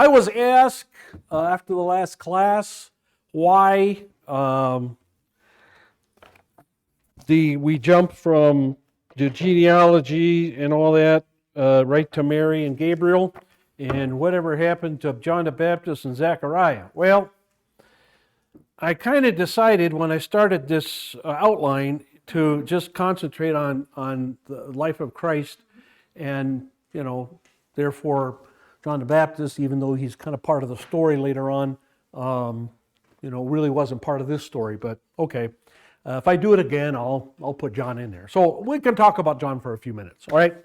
I was asked after the last class why we jumped from the genealogy and all that right to Mary and Gabriel, and whatever happened to John the Baptist and Zechariah. Well, I kind of decided when I started this outline to just concentrate on the life of Christ, and therefore John the Baptist, even though he's kind of part of the story later on, really wasn't part of this story. But okay, if I do it again, I'll put John in there. So we can talk about John for a few minutes. All right.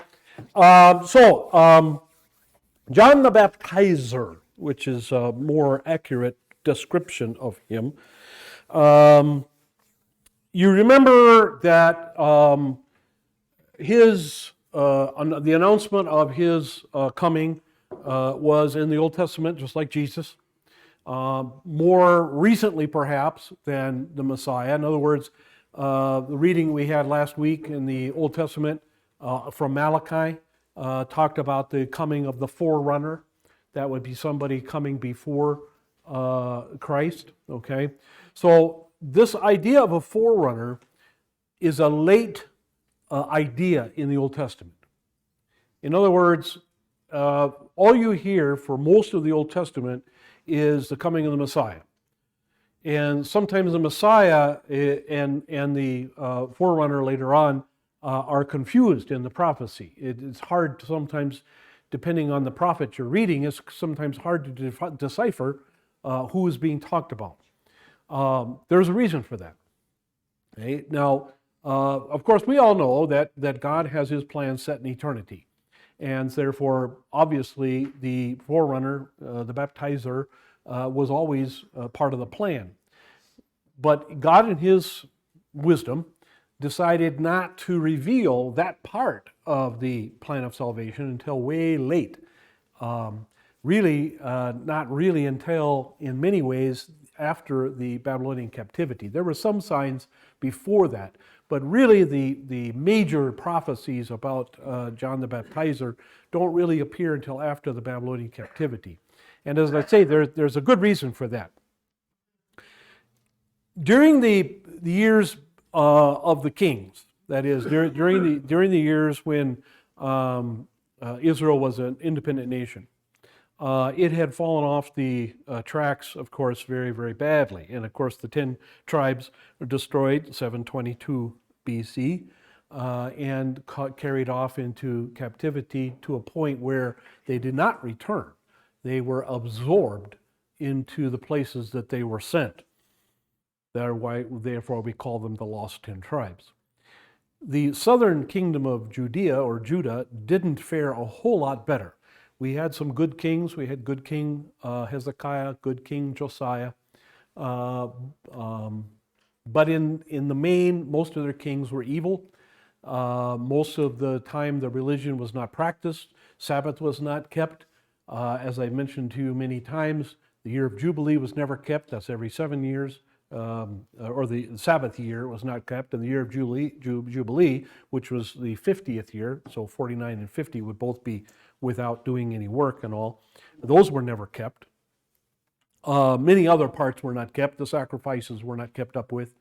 John the Baptizer, which is a more accurate description of him. You remember that the announcement of his coming was in the Old Testament, just like Jesus. More recently, perhaps, than the Messiah. In other words, the reading we had last week in the Old Testament from Malachi talked about the coming of the forerunner. That would be somebody coming before Christ. Okay, so this idea of a forerunner is a late idea in the Old Testament. In other words, all you hear for most of the Old Testament is the coming of the Messiah. And sometimes the Messiah and the forerunner later on are confused in the prophecy. It's hard to sometimes, depending on the prophet you're reading, it's sometimes hard to decipher who is being talked about. There's a reason for that. Okay? Now, of course, we all know that God has his plan set in eternity. And therefore, obviously, the forerunner, the baptizer, was always part of the plan. But God, in his wisdom, decided not to reveal that part of the plan of salvation until way late. Not really until, in many ways, after the Babylonian captivity. There were some signs before that, but really the major prophecies about John the Baptizer don't really appear until after the Babylonian captivity. And as I say, there's a good reason for that. During the years of the kings, that is, during the years when Israel was an independent nation, it had fallen off the tracks, of course, very, very badly. And of course, the 10 tribes were destroyed 722 BC and carried off into captivity to a point where they did not return. They were absorbed into the places that they were sent. Therefore, we call them the lost 10 tribes. The southern kingdom of Judea, or Judah, didn't fare a whole lot better. We had some good kings. We had good King Hezekiah, good King Josiah. But in the main, most of their kings were evil. Most of the time, the religion was not practiced. Sabbath was not kept. As I mentioned to you many times, the year of Jubilee was never kept. That's every 7 years. Or the Sabbath year was not kept. And the year of Jubilee, which was the 50th year, so 49 and 50 would both be without doing any work and all. Those were never kept. Many other parts were not kept. The sacrifices were not kept up with.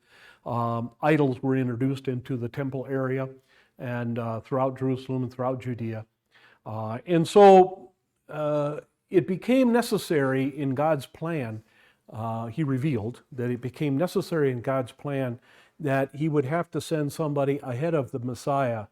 Idols were introduced into the temple area and throughout Jerusalem and throughout Judea. And so it became necessary in God's plan, he revealed that it became necessary in God's plan that he would have to send somebody ahead of the Messiah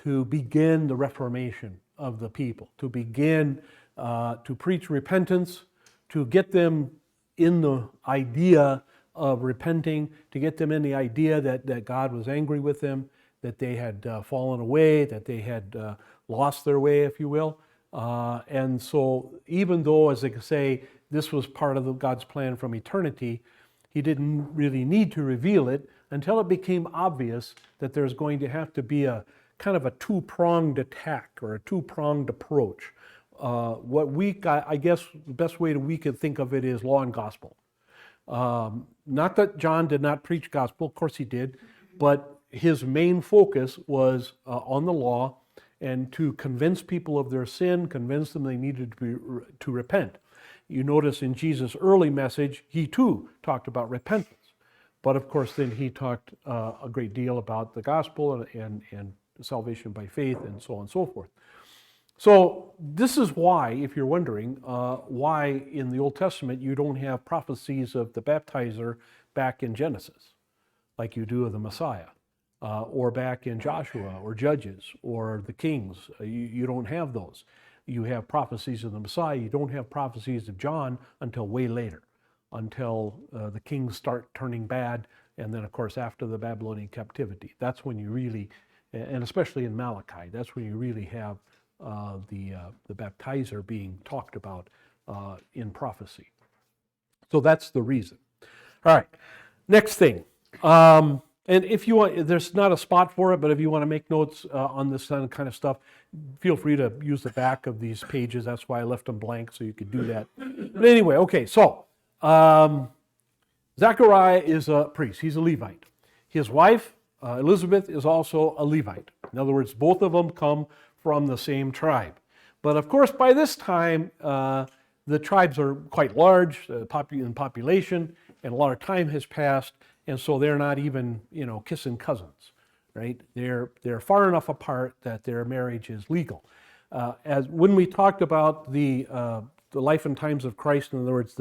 to begin the reformation of the people, to begin to preach repentance, to get them in the idea of repenting, to get them in the idea that God was angry with them, that they had fallen away, that they had lost their way, if you will. And so even though, as they say, this was part of God's plan from eternity, he didn't really need to reveal it until it became obvious that there's going to have to be a kind of a two-pronged attack or a two-pronged approach. I guess the best way that we could think of it is law and gospel. Not that John did not preach gospel, of course he did, but his main focus was on the law and to convince people of their sin, convince them they needed to repent. You notice in Jesus' early message, he too talked about repentance. But of course, then he talked a great deal about the gospel and salvation by faith and so on and so forth. So this is why, if you're wondering, why in the Old Testament you don't have prophecies of the baptizer back in Genesis, like you do of the Messiah, or back in Joshua or Judges or the Kings. You don't have those. You have prophecies of the Messiah. You don't have prophecies of John until way later, until the kings start turning bad, and then of course after the Babylonian captivity. That's when you really, and especially in Malachi, that's when you really have the baptizer being talked about in prophecy. So that's the reason. All right, next thing. And if you want, there's not a spot for it, but if you want to make notes on this kind of stuff, feel free to use the back of these pages. That's why I left them blank, so you could do that. But anyway, okay, so Zechariah is a priest. He's a Levite. His wife, Elizabeth, is also a Levite. In other words, both of them come from the same tribe. But of course, by this time, the tribes are quite large in population, and a lot of time has passed, and so they're not even, kissing cousins, right? They're far enough apart that their marriage is legal. As when we talked about the life and times of Christ, in other words,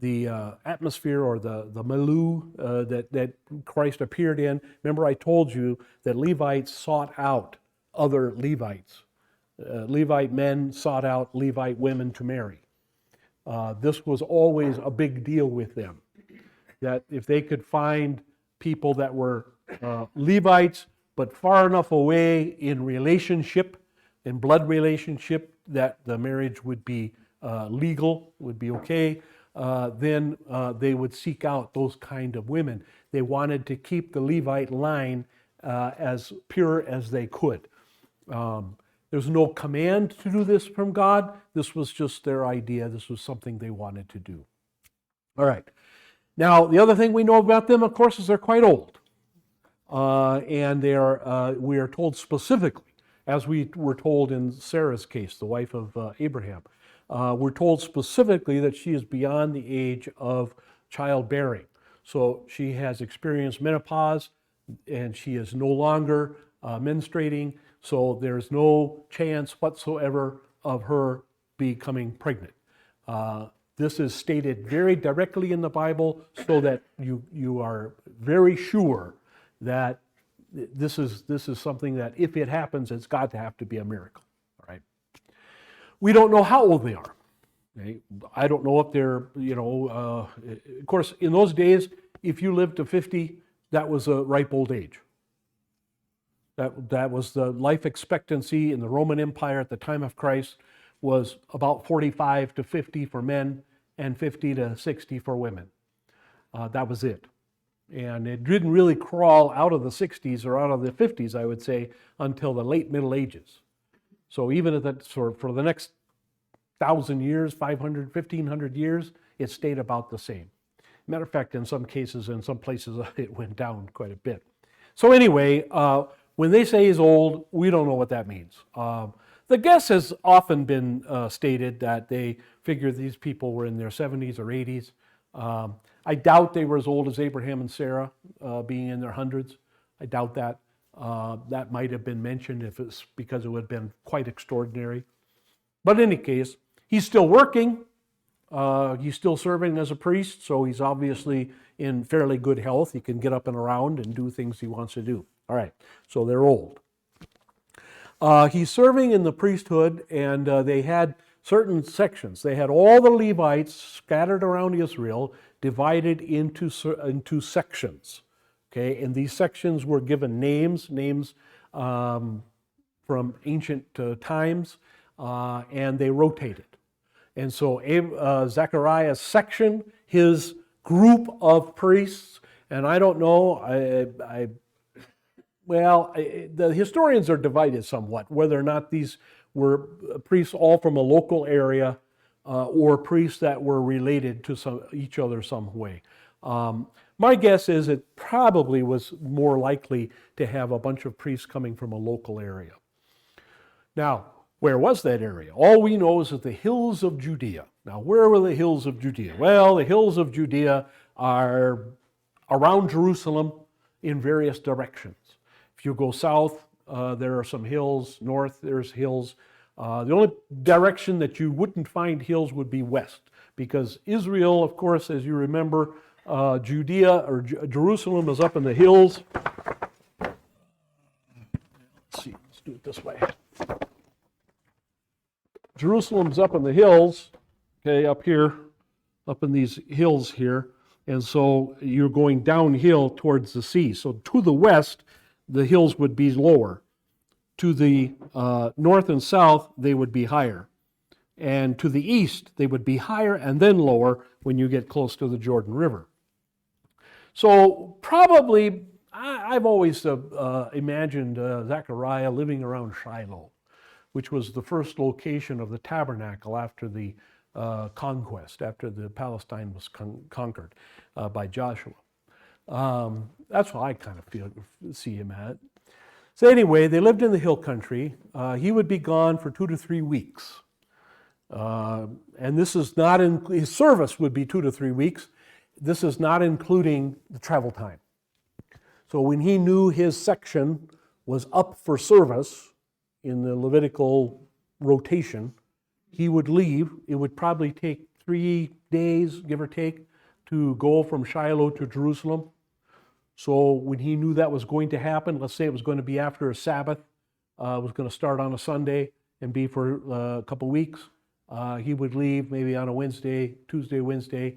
the atmosphere or the milieu that Christ appeared in, remember I told you that Levites sought out other Levites. Levite men sought out Levite women to marry. This was always a big deal with them, that if they could find people that were Levites, but far enough away in relationship, in blood relationship, that the marriage would be legal, would be okay, then they would seek out those kind of women. They wanted to keep the Levite line as pure as they could. There's no command to do this from God. This was just their idea. This was something they wanted to do. All right. Now, the other thing we know about them, of course, is they're quite old. And we are told specifically, as we were told in Sarah's case, the wife of Abraham, we're told specifically that she is beyond the age of childbearing. So she has experienced menopause, and she is no longer menstruating, so there's no chance whatsoever of her becoming pregnant. This is stated very directly in the Bible so that you are very sure that this is something that if it happens, it's got to have to be a miracle. All right. We don't know how old they are. Okay? I don't know if they're, of course, in those days, if you lived to 50, that was a ripe old age. That was the life expectancy in the Roman Empire at the time of Christ, was about 45 to 50 for men and 50 to 60 for women. That was it. And it didn't really crawl out of the 60s or out of the 50s, I would say, until the late Middle Ages. So even for the next 1,000 years, 500, 1,500 years, it stayed about the same. Matter of fact, in some cases, in some places, it went down quite a bit. So anyway, when they say he's old, we don't know what that means. The guess has often been stated that they figure these people were in their 70s or 80s. I doubt they were as old as Abraham and Sarah, being in their hundreds. I doubt that. That might have been mentioned if it's because it would have been quite extraordinary. But in any case, he's still working. He's still serving as a priest, so he's obviously in fairly good health. He can get up and around and do things he wants to do. All right, so they're old. He's serving in the priesthood, and they had certain sections. They had all the Levites scattered around Israel, divided into sections. Okay, and these sections were given names from ancient times, and they rotated. And so Zechariah's section, his group of priests, and I don't know, the historians are divided somewhat, whether or not these were priests all from a local area or priests that were related to each other some way. My guess is it probably was more likely to have a bunch of priests coming from a local area. Now, where was that area? All we know is that the hills of Judea. Now, where were the hills of Judea? Well, the hills of Judea are around Jerusalem in various directions. If you go south, there are some hills. North, there's hills. The only direction that you wouldn't find hills would be west, because Israel, of course, as you remember, Judea or Jerusalem is up in the hills. Let's see, let's do it this way. Jerusalem's up in the hills, okay, up here, up in these hills here, and so you're going downhill towards the sea. So to the west, the hills would be lower. To the north and south, they would be higher. And to the east, they would be higher and then lower when you get close to the Jordan River. So probably, I've always imagined Zechariah living around Shiloh, which was the first location of the tabernacle after the conquest, after the Palestine was conquered by Joshua. That's what I kind of see him at. So anyway, they lived in the hill country. He would be gone for 2 to 3 weeks. And this is not, his service would be 2 to 3 weeks. This is not including the travel time. So when he knew his section was up for service in the Levitical rotation, he would leave. It would probably take 3 days, give or take, to go from Shiloh to Jerusalem. So when he knew that was going to happen, let's say it was going to be after a Sabbath, it was going to start on a Sunday and be for a couple weeks, he would leave maybe on a Wednesday, Tuesday, Wednesday,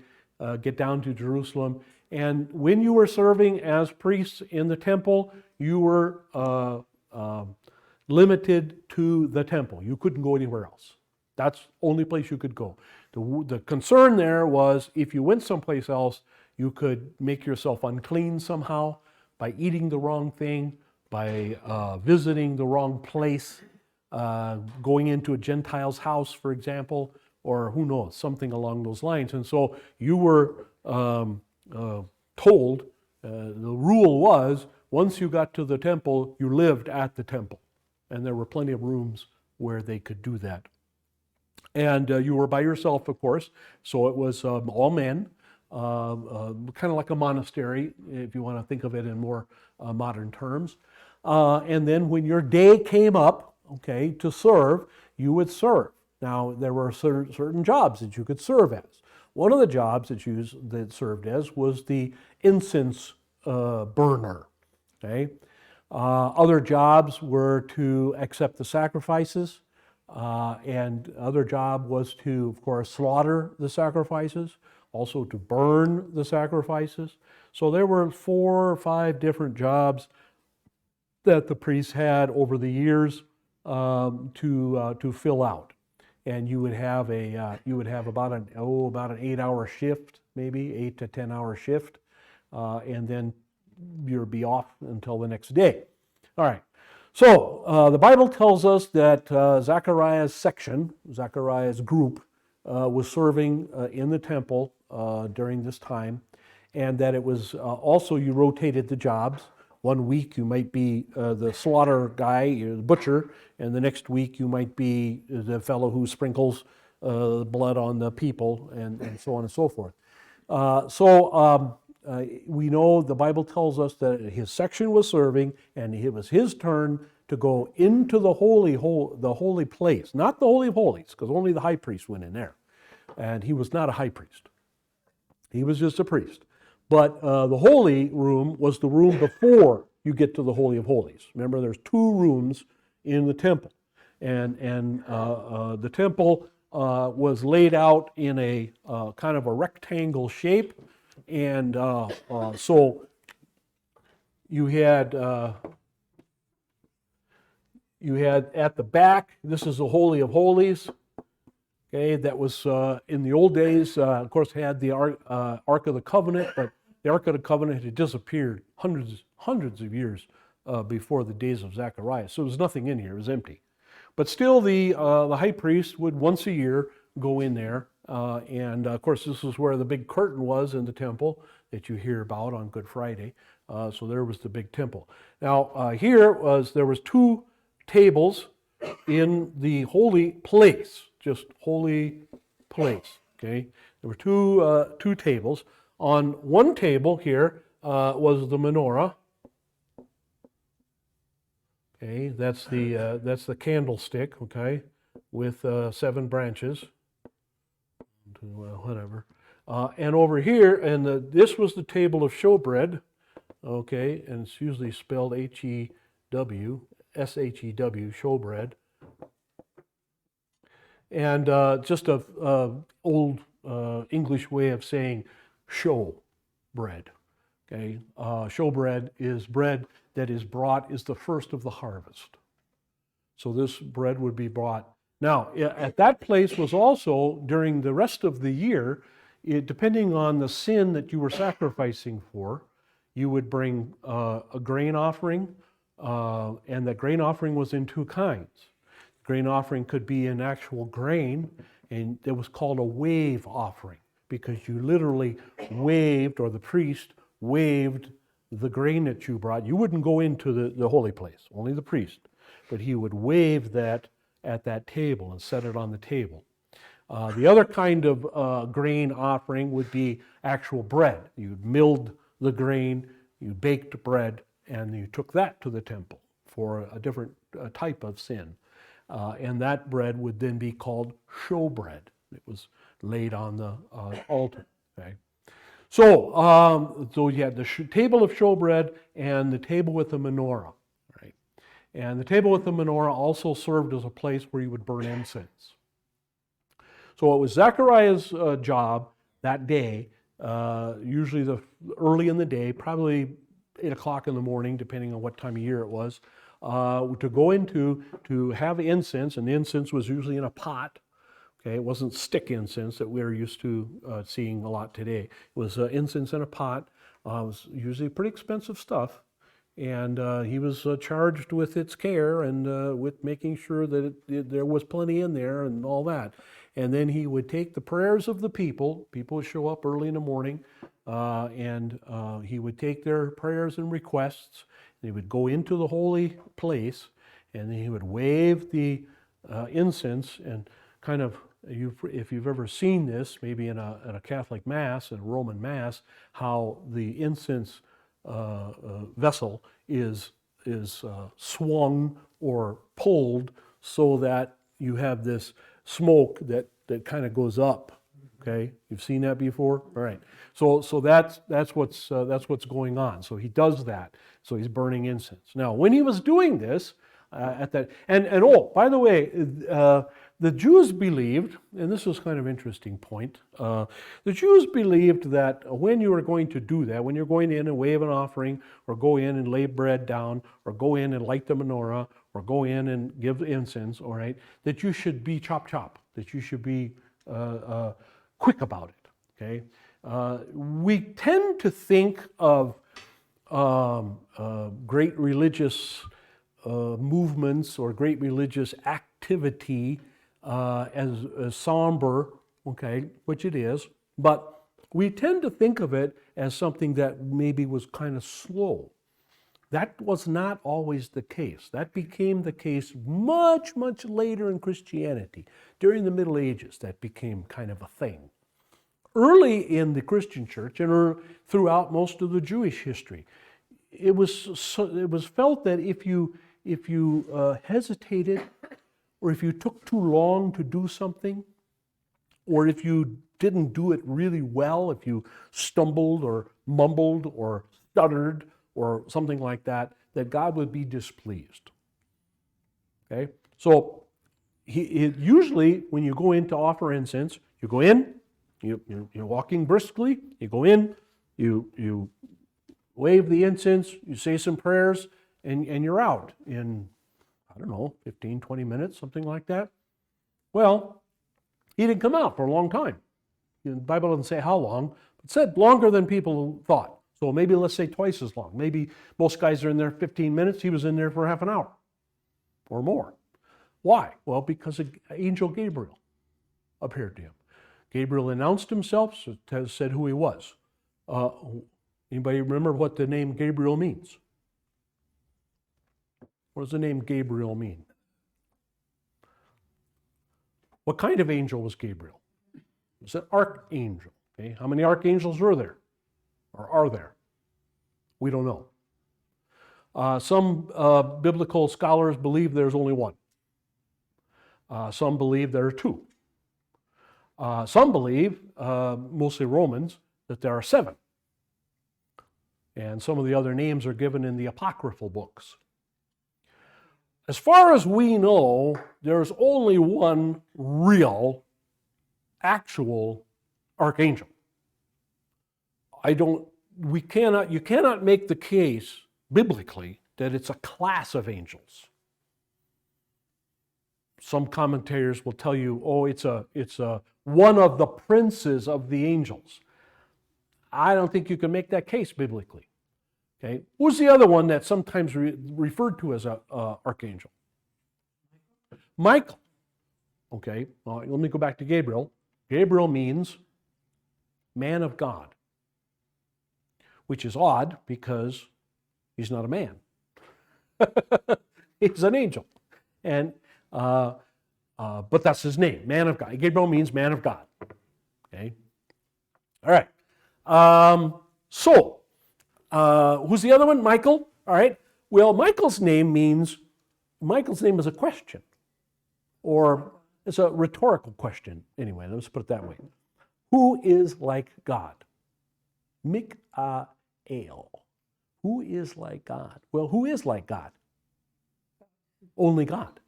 get down to Jerusalem. And when you were serving as priests in the temple, you were limited to the temple. You couldn't go anywhere else. That's the only place you could go. The concern there was if you went someplace else, you could make yourself unclean somehow by eating the wrong thing, by visiting the wrong place, going into a Gentile's house, for example, or who knows, something along those lines. And so you were told, the rule was, once you got to the temple, you lived at the temple. And there were plenty of rooms where they could do that. And you were by yourself, of course, so it was all men, kind of like a monastery, if you want to think of it in more modern terms. And then when your day came up, okay, to serve, you would serve. Now, there were certain jobs that you could serve as. One of the jobs that served as was the incense burner, okay? Other jobs were to accept the sacrifices, and other job was to, of course, slaughter the sacrifices, also to burn the sacrifices. So there were 4 or 5 different jobs that the priests had over the years to fill out, and you would have about an 8-hour shift, maybe 8 to 10-hour shift, and then you'd be off until the next day. All right. So the Bible tells us that Zechariah's section, Zechariah's group, was serving in the temple during this time, and that it was also you rotated the jobs. One week you might be the slaughter guy, the butcher, and the next week you might be the fellow who sprinkles blood on the people, and so on and so forth. We know the Bible tells us that his section was serving, and it was his turn to go into the holy place, not the Holy of Holies, because only the high priest went in there, and he was not a high priest. He was just a priest. But the holy room was the room before you get to the Holy of Holies. Remember, there's 2 rooms in the temple, and the temple was laid out in a kind of a rectangle shape. And so you had at the back, this is the Holy of Holies, okay, that was in the old days, of course, had the Ark of the Covenant, but the Ark of the Covenant had disappeared hundreds of years before the days of Zechariah. So there was nothing in here, it was empty. But still, the high priest would once a year go in there. And of course, this is where the big curtain was in the temple that you hear about on Good Friday. So there was the big temple. Now there was 2 tables in the holy place, just holy place. Okay, there were two tables. On one table here was the menorah. Okay, that's the candlestick. Okay, with 7 branches. Whatever. And over here, and this was the table of showbread. Okay, and it's usually spelled H-E-W, S-H-E-W, showbread. And just a old English way of saying show bread. Okay, showbread is bread that is brought is the first of the harvest. So this bread would be brought. Now, at that place was also during the rest of the year, depending on the sin that you were sacrificing for, you would bring a grain offering, and that grain offering was in 2 kinds. Grain offering could be an actual grain, and it was called a wave offering because you literally waved, or the priest waved the grain that you brought. You wouldn't go into the holy place, only the priest, but he would wave that at that table and set it on the table. The other kind of grain offering would be actual bread. You milled the grain, you baked bread, and you took that to the temple for a different type of sin. And that bread would then be called showbread. It was laid on the altar. Okay? So you had the table of showbread and the table with the menorah. Right? And the table with the menorah also served as a place where you would burn incense. So it was Zechariah's job that day, usually early in the day, probably 8 o'clock in the morning, depending on what time of year it was, to go into to have incense, and the incense was usually in a pot. Okay, it wasn't stick incense that we're used to seeing a lot today. It was incense in a pot. It was usually pretty expensive stuff, and he was charged with its care and with making sure that there was plenty in there and all that. And then he would take the prayers of the people. People would show up early in the morning, and he would take their prayers and requests. And he would go into the holy place, and then he would wave the incense and kind of, if you've ever seen this, maybe in a Catholic Mass, in a Roman Mass, how the incense vessel is swung or pulled so that you have this smoke that kind of goes up. Okay, you've seen that before, all right? So that's what's going on. So he does that. So he's burning incense. Now, when he was doing this, at that, and oh, by the way, the Jews believed, and this was kind of an interesting point. The Jews believed that when you were going to do that, when you're going in and wave an offering, or go in and lay bread down, or go in and light the menorah, or go in and give incense, all right, that you should be chop, that you should be quick about it, okay? We tend to think of great religious movements or great religious activity as somber, okay, which it is, but we tend to think of it as something that maybe was kind of slow. That was not always the case. That became the case much, much later in Christianity. During the Middle Ages, that became kind of a thing. Early in the Christian church and throughout most of the Jewish history, it was felt that if you hesitated, or if you took too long to do something, or if you didn't do it really well, if you stumbled or mumbled or stuttered or something like that, that God would be displeased. Okay? So usually when you go in to offer incense, you go in, you're walking briskly, you go in, you wave the incense, you say some prayers, and you're out in, I don't know, 15, 20 minutes, something like that. Well, he didn't come out for a long time. The Bible doesn't say how long, but it said longer than people thought. So maybe let's say twice as long. Maybe most guys are in there 15 minutes. He was in there for half an hour or more. Why? Well, because angel Gabriel appeared to him. Gabriel announced himself, said who he was. Anybody remember what the name Gabriel means? What does the name Gabriel mean? What kind of angel was Gabriel? It's an archangel. Okay? How many archangels are there? Or are there? We don't know. Some biblical scholars believe there's only one. Some believe there are two. Some believe, mostly Romans, that there are 7. And some of the other names are given in the apocryphal books. As far as we know, there's only one real, actual archangel. You cannot make the case biblically that it's a class of angels. Some commentators will tell you, oh, it's one of the princes of the angels. I don't think you can make that case biblically. Okay, who's the other one that's sometimes referred to as an archangel? Michael. Okay, well, let me go back to Gabriel. Gabriel means man of God, which is odd because he's not a man. He's an angel. And but that's his name, man of God. Gabriel means man of God. Okay? All right. Who's the other one? Michael. All right. Well, Michael's name is a question. Or it's a rhetorical question. Anyway, let's put it that way. Who is like God? Mikael. Who is like God? Well, who is like God? Only God.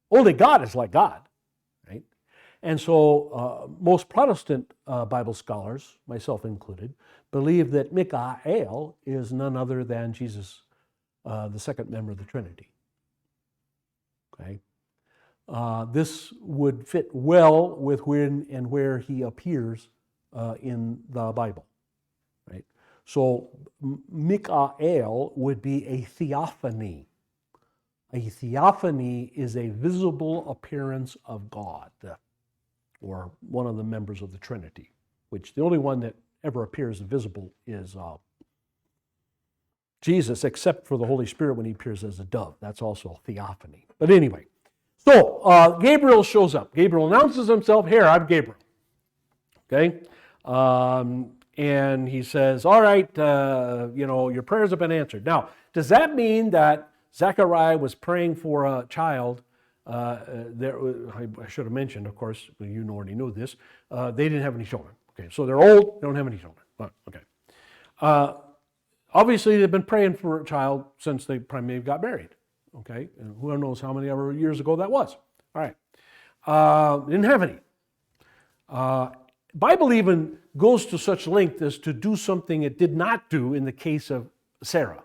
Only God is like God, right? And so most Protestant Bible scholars, myself included, believe that Mikael is none other than Jesus, the second member of the Trinity. Okay? This would fit well with when and where he appears in the Bible, right? So Mikael would be a theophany. A theophany is a visible appearance of God, or one of the members of the Trinity, which the only one that ever appears visible is Jesus, except for the Holy Spirit when he appears as a dove. That's also a theophany. But anyway, so Gabriel shows up. Gabriel announces himself, here, I'm Gabriel. Okay? And he says, all right, your prayers have been answered. Now, does that mean that Zechariah was praying for a child? I should have mentioned, of course, you already know this, they didn't have any children. Okay, so they're old, they don't have any children. Okay. Obviously, they've been praying for a child since they probably got married. Okay, and who knows how many ever years ago that was. All right. Didn't have any. Bible even goes to such length as to do something it did not do in the case of Sarah.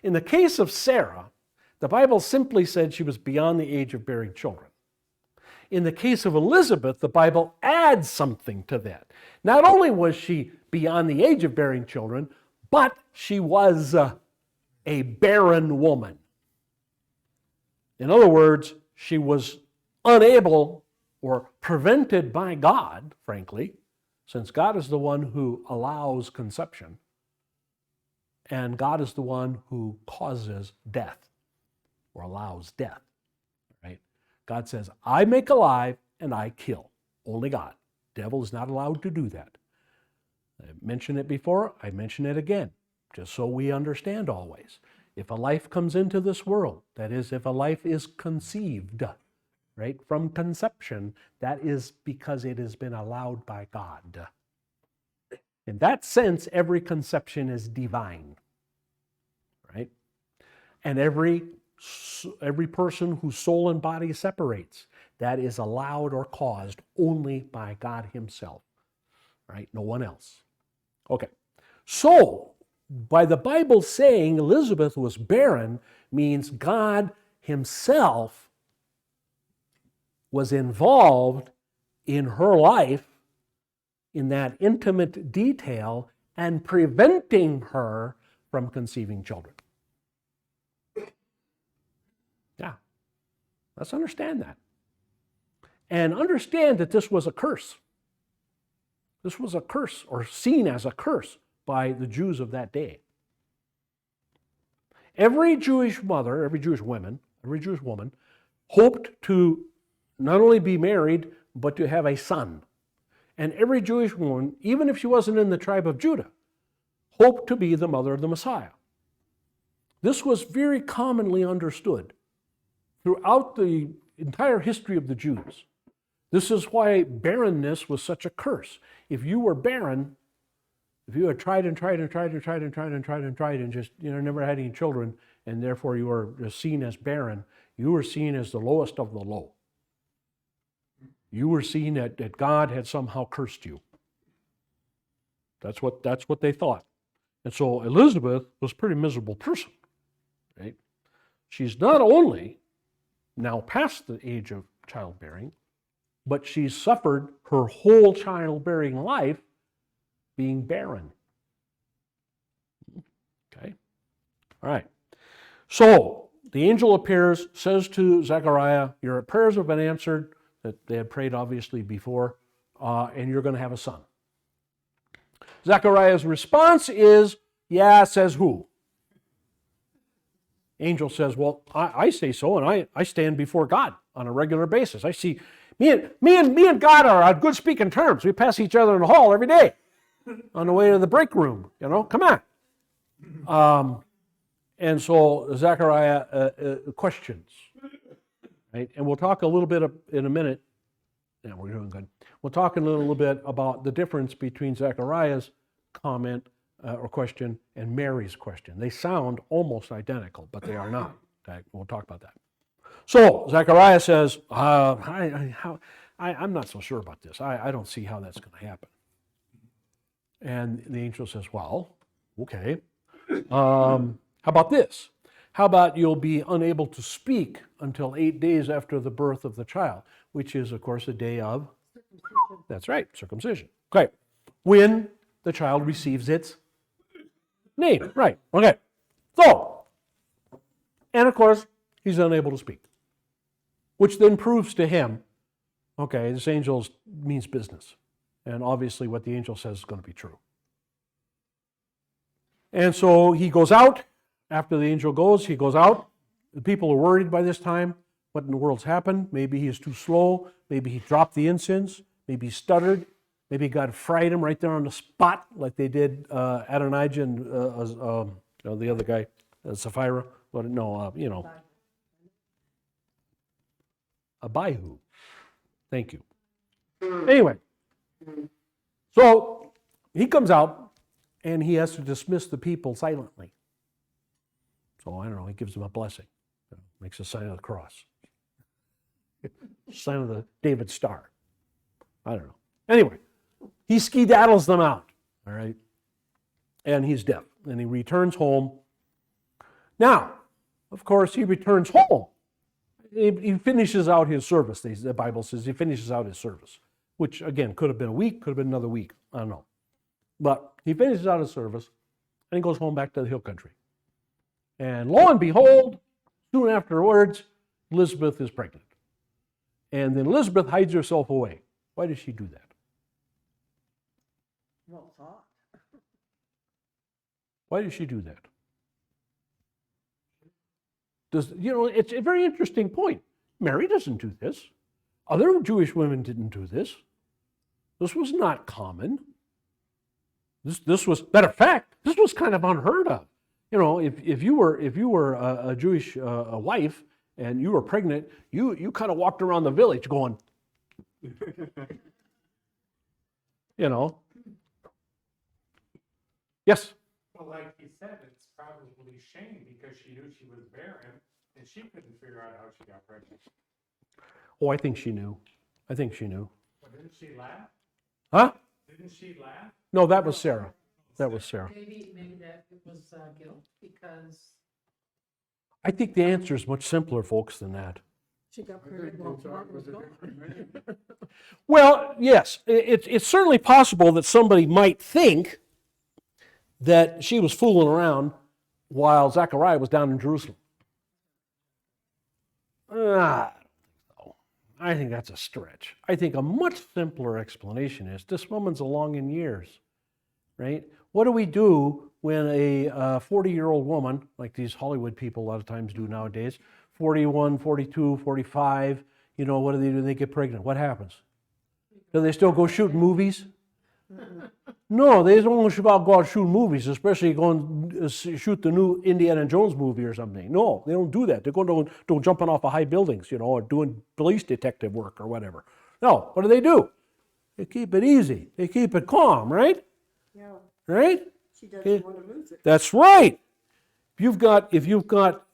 In the case of Sarah, the Bible simply said she was beyond the age of bearing children. In the case of Elizabeth, the Bible adds something to that. Not only was she beyond the age of bearing children, but she was a barren woman. In other words, she was unable or prevented by God, frankly, since God is the one who allows conception, and God is the one who causes death or allows death, right? God says, I make alive and I kill. Only God. Devil is not allowed to do that. I mentioned it before, I mention it again, just so we understand always. If a life comes into this world, that is, if a life is conceived, right, from conception, that is because it has been allowed by God. In that sense, every conception is divine, right? And every person whose soul and body separates, that is allowed or caused only by God himself, right? No one else. Okay, so by the Bible saying Elizabeth was barren means God himself was involved in her life in that intimate detail and preventing her from conceiving children. Yeah, let's understand that. And understand that this was a curse. This was a curse, or seen as a curse by the Jews of that day. Every Jewish mother, every Jewish woman hoped to not only be married, but to have a son. And every Jewish woman, even if she wasn't in the tribe of Judah, hoped to be the mother of the Messiah. This was very commonly understood throughout the entire history of the Jews. This is why barrenness was such a curse. If you were barren, if you had tried and just never had any children, and therefore you were seen as barren, you were seen as the lowest of the low. You were seen that God had somehow cursed you. That's what they thought. And so Elizabeth was a pretty miserable person, right? She's not only now past the age of childbearing, but she's suffered her whole childbearing life being barren. Okay? All right. So the angel appears, says to Zechariah, your prayers have been answered, that they had prayed obviously before, and you're going to have a son. Zechariah's response is, yeah, says who? Angel says, well, I say so, and I stand before God on a regular basis. I see, me and God are on good speaking terms. We pass each other in the hall every day on the way to the break room, come on. And so Zechariah questions, right? And we'll talk a little bit in a minute. Yeah, we're doing good. We'll talk a little bit about the difference between Zechariah's comment or question and Mary's question. They sound almost identical, but they are not. Okay? We'll talk about that. So Zechariah says, I'm not so sure about this. I don't see how that's going to happen. And the angel says, well, okay. How about this? How about you'll be unable to speak until 8 days after the birth of the child, which is, of course, a day of circumcision. That's right, circumcision. Okay. When the child receives its name. Right. Okay. So, and of course, he's unable to speak, which then proves to him, okay, this angel means business. And obviously what the angel says is going to be true. And so he goes out. After the angel goes, he goes out. The people are worried by this time. What in the world's happened? Maybe he's too slow. Maybe he dropped the incense. Maybe he stuttered. Maybe God fried him right there on the spot, like they did Adonijah and the other guy, Sapphira. Abihu. Thank you. Anyway, so he comes out and he has to dismiss the people silently. So I don't know, he gives them a blessing. Makes a sign of the cross. Sign of the David star. I don't know. Anyway, he skedaddles them out, all right? And he's deaf, and he returns home. Now, of course, he returns home. He finishes out his service, the Bible says he finishes out his service, which, again, could have been a week, could have been another week. I don't know. But he finishes out his service, and he goes home back to the hill country. And lo and behold, soon afterwards, Elizabeth is pregnant. And then Elizabeth hides herself away. Why does she do that? Well thought. Why does she do that? It's a very interesting point. Mary doesn't do this. Other Jewish women didn't do this. This was not common. This was, matter of fact, this was kind of unheard of. If you were a Jewish wife and you were pregnant, you kind of walked around the village going, Yes. Well, like he said, it's probably shame because she knew she was barren and she couldn't figure out how she got pregnant. Oh, I think she knew. Well, didn't she laugh? Huh? Didn't she laugh? No, that was Sarah. That was Sarah. Maybe that it was guilt because I think the answer is much simpler, folks, than that. she got pregnant while Mark was gone. Well, yes, it's certainly possible that somebody might think that she was fooling around while Zechariah was down in Jerusalem. I think that's a stretch. I think a much simpler explanation is this woman's along in years, right? What do we do when a 40-year-old woman, like these Hollywood people a lot of times do nowadays, 41, 42, 45, what do? They get pregnant. What happens? Do they still go shooting movies? No, they don't go out shooting movies, especially going shoot the new Indiana Jones movie or something. No, they don't do that. They're going to jumping off of high buildings, or doing police detective work or whatever. No, what do? They keep it easy. They keep it calm, right? Yeah, Right? she doesn't want to lose it. That's right. If you've got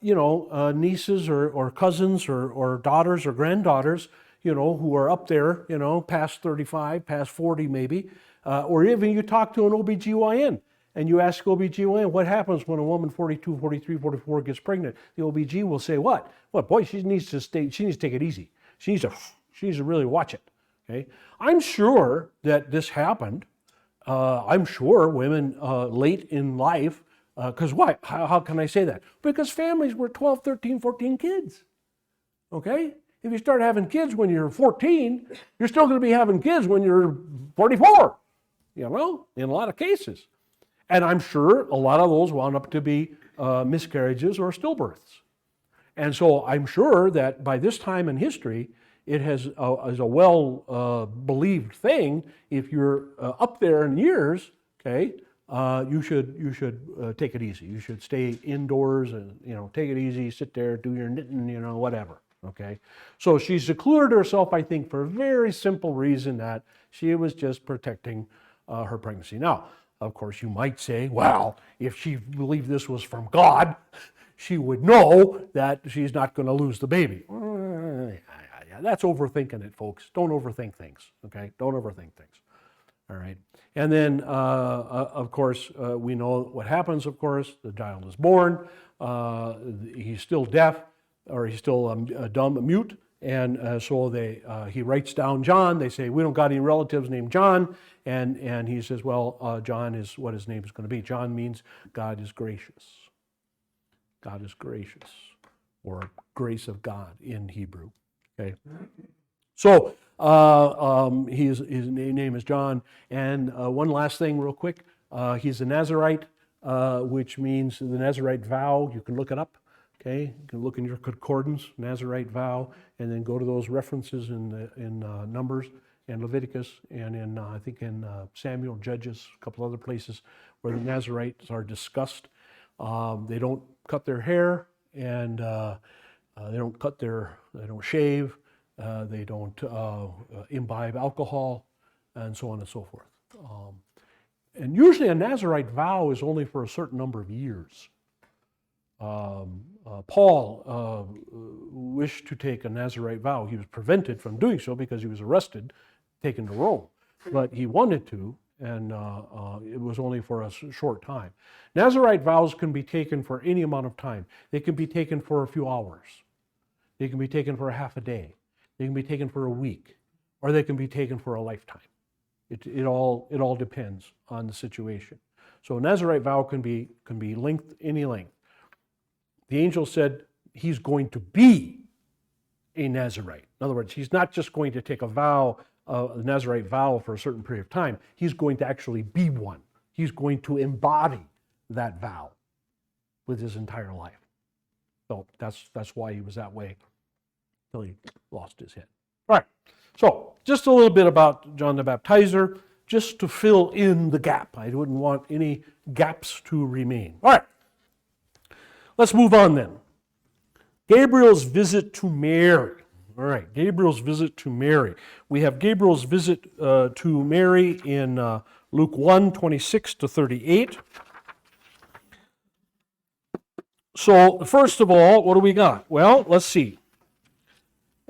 nieces or cousins or daughters or granddaughters, who are up there, past 35, past 40 maybe, or even you talk to an OBGYN and you ask OBGYN, what happens when a woman 42, 43, 44 gets pregnant? The OBG will say, what? Well, boy, she needs to take it easy. She needs to really watch it. Okay? I'm sure that this happened. I'm sure women late in life, because why? How can I say that? Because families were 12, 13, 14 kids. Okay? If you start having kids when you're 14, you're still going to be having kids when you're 44, in a lot of cases. And I'm sure a lot of those wound up to be miscarriages or stillbirths. And so I'm sure that by this time in history, it is a well-believed thing. If you're up there in years, okay, you should take it easy. You should stay indoors and take it easy, sit there, do your knitting, whatever. Okay, so she secluded herself, I think, for a very simple reason that she was just protecting her pregnancy. Now, of course, you might say, well, if she believed this was from God, she would know that she's not going to lose the baby. That's overthinking it, folks. Don't overthink things, okay? Don't overthink things, all right? And then, of course, we know what happens, of course. The child is born. He's still deaf, or he's still dumb, mute. And so he writes down John. They say, we don't got any relatives named John. And he says, well, John is what his name is going to be. John means God is gracious. God is gracious, or grace of God in Hebrew. Okay. So his name is John. And one last thing real quick. He's a Nazirite, which means the Nazirite vow. You can look it up. Okay, you can look in your concordance, Nazirite vow, and then go to those references in Numbers and Leviticus, and I think in Samuel, Judges, a couple other places where the Nazirites are discussed. They don't cut their hair, and they don't shave, they don't imbibe alcohol, and so on and so forth. And usually a Nazirite vow is only for a certain number of years. Paul wished to take a Nazirite vow. He was prevented from doing so because he was arrested, taken to Rome. But he wanted to, and it was only for a short time. Nazirite vows can be taken for any amount of time. They can be taken for a few hours. They can be taken for a half a day. They can be taken for a week, or they can be taken for a lifetime. It all depends on the situation. So a Nazirite vow can be length, any length. The angel said he's going to be a Nazirite. In other words, he's not just going to take a vow, a Nazirite vow for a certain period of time. He's going to actually be one. He's going to embody that vow with his entire life. So that's why he was that way until he lost his head. All right. So just a little bit about John the Baptizer, just to fill in the gap. I wouldn't want any gaps to remain. All right. Let's move on then. Gabriel's visit to Mary. All right, Gabriel's visit to Mary. We have Gabriel's visit to Mary in Luke 1, 26 to 38. So, first of all, what do we got? Well, let's see.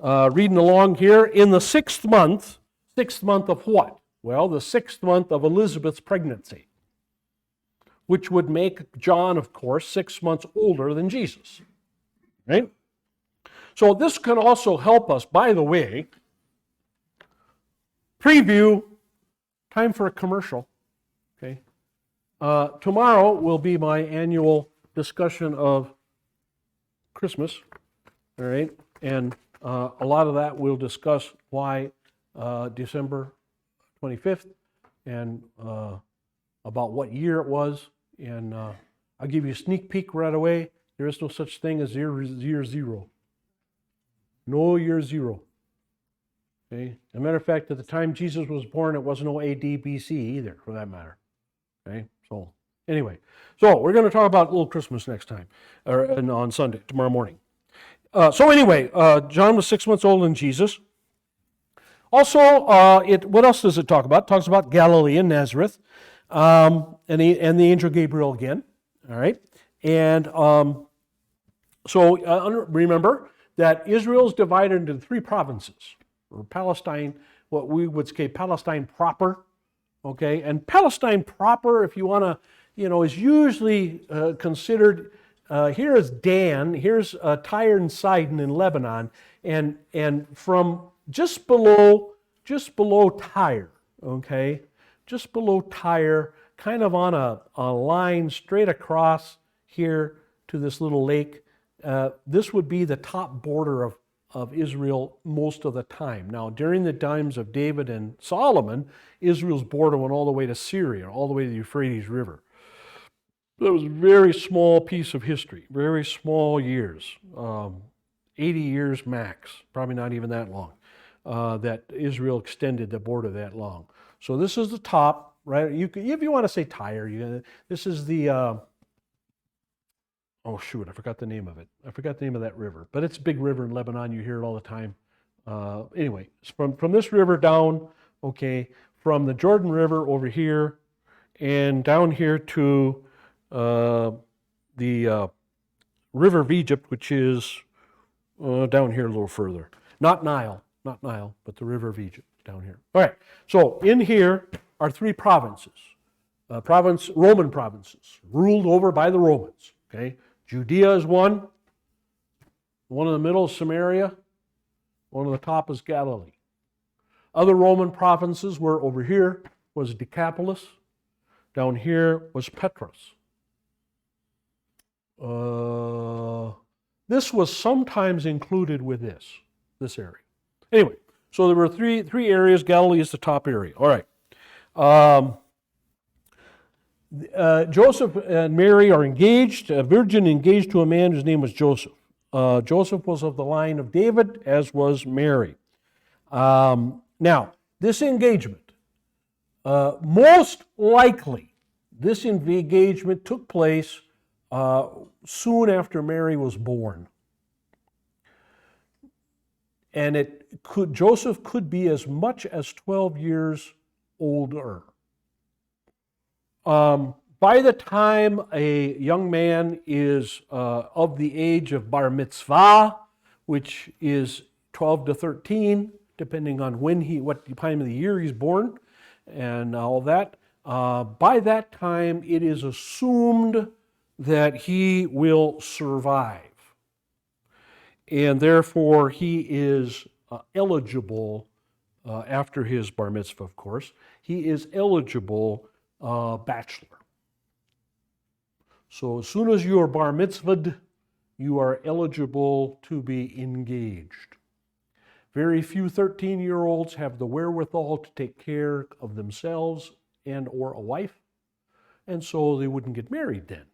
Reading along here, in the sixth month of what? Well, the 6th month of Elizabeth's pregnancy, which would make John, of course, 6 months older than Jesus, right? So this can also help us, by the way, preview, time for a commercial, okay? Tomorrow will be my annual discussion of Christmas, all right? And a lot of that we'll discuss why December 25th and about what year it was. And I'll give you a sneak peek right away. There is no such thing as year zero. No year zero. Okay? As a matter of fact, at the time Jesus was born, it wasn't no AD, BC either, for that matter. Okay? So, anyway. So, we're going to talk about little Christmas next time, and on Sunday, tomorrow morning. John was 6 months old in Jesus. Also, what else does it talk about? It talks about Galilee and Nazareth, and the angel Gabriel again. All right, and remember that Israel is divided into 3 provinces, or Palestine, what we would say Palestine proper. Okay, and Palestine proper, if you want to, is usually considered. Here is Dan. Here's Tyre and Sidon in Lebanon, and from just below Tyre, okay, just below Tyre, kind of on a line straight across here to this little lake. This would be the top border of Israel most of the time. Now, during the times of David and Solomon, Israel's border went all the way to Syria, all the way to the Euphrates River. That was a very small piece of history, very small years, 80 years max, probably not even that long, that Israel extended the border that long. So this is the top, right? If you want to say Tyre, this is the, oh shoot, I forgot the name of it. I forgot the name of that river, but it's a big river in Lebanon. You hear it all the time. Anyway, from this river down, okay, from the Jordan River over here and down here to the river of Egypt, which is down here a little further. Not Nile, but the river of Egypt down here. All right, so in here are 3 provinces, Roman provinces, ruled over by the Romans. Okay, Judea is one in the middle is Samaria, one on the top is Galilee. Other Roman provinces were over here was Decapolis, down here was Petros. This was sometimes included with this area. Anyway, so there were three areas. Galilee is the top area. All right. Joseph and Mary are engaged, a virgin engaged to a man whose name was Joseph. Joseph was of the line of David, as was Mary. Now, this engagement, most likely, this engagement took place soon after Mary was born. And Joseph could be as much as 12 years older. By the time a young man is of the age of bar mitzvah, which is 12 to 13, depending on what time of the year he's born and all that, by that time it is assumed that he will survive. And therefore he is eligible, after his bar mitzvah, of course, he is eligible bachelor. So as soon as you are bar mitzvahed, you are eligible to be engaged. Very few 13-year-olds have the wherewithal to take care of themselves and or a wife, and so they wouldn't get married then.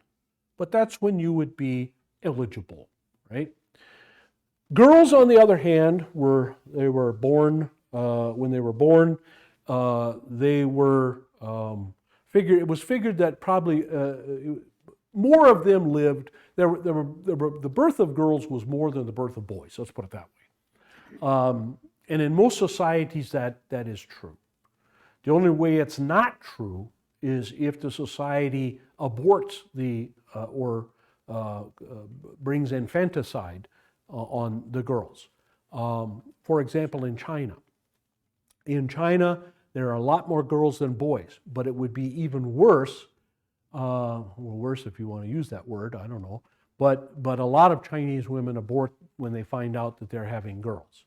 But that's when you would be eligible, right? Girls, on the other hand, when they were born, it was figured that probably more of them lived. The birth of girls was more than the birth of boys. Let's put it that way. And in most societies, that is true. The only way it's not true is if the society aborts or brings infanticide on the girls. For example, in China. In China, there are a lot more girls than boys, but it would be even worse, worse if you want to use that word, I don't know, but a lot of Chinese women abort when they find out that they're having girls,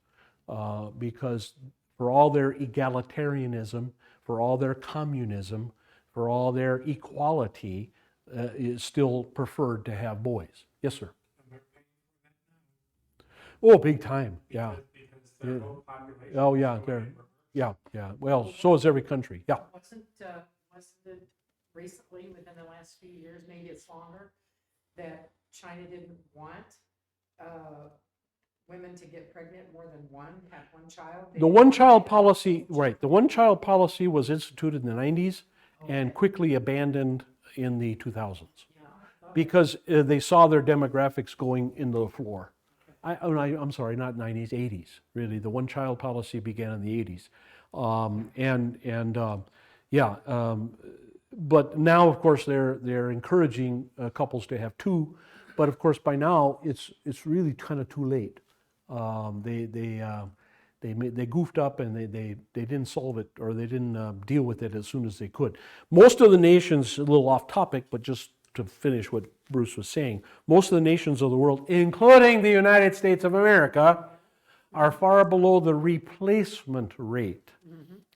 because for all their egalitarianism, for all their communism, for all their equality, it's still preferred to have boys. Yes, sir. Oh, big time, yeah. Because their whole population. Oh, yeah, yeah. Well, so is every country, yeah. Wasn't it recently, within the last few years, maybe it's longer, that China didn't want women to get pregnant more than one, have one child? They The didn't one-child want to have policy, multiple right, the one-child policy was instituted in the 90s and Okay. quickly abandoned in the 2000s children. Yeah. because they saw their demographics going into the floor. I'm sorry, not 90s, 80s, really. The one-child policy began in the 80s. But now, of course, they're encouraging couples to have two, but of course, by now, it's really kind of too late. They goofed up and they didn't solve it, or they didn't deal with it as soon as they could. Most of the nations, a little off topic, but just to finish what Bruce was saying, most of the nations of the world, including the United States of America, are far below the replacement rate.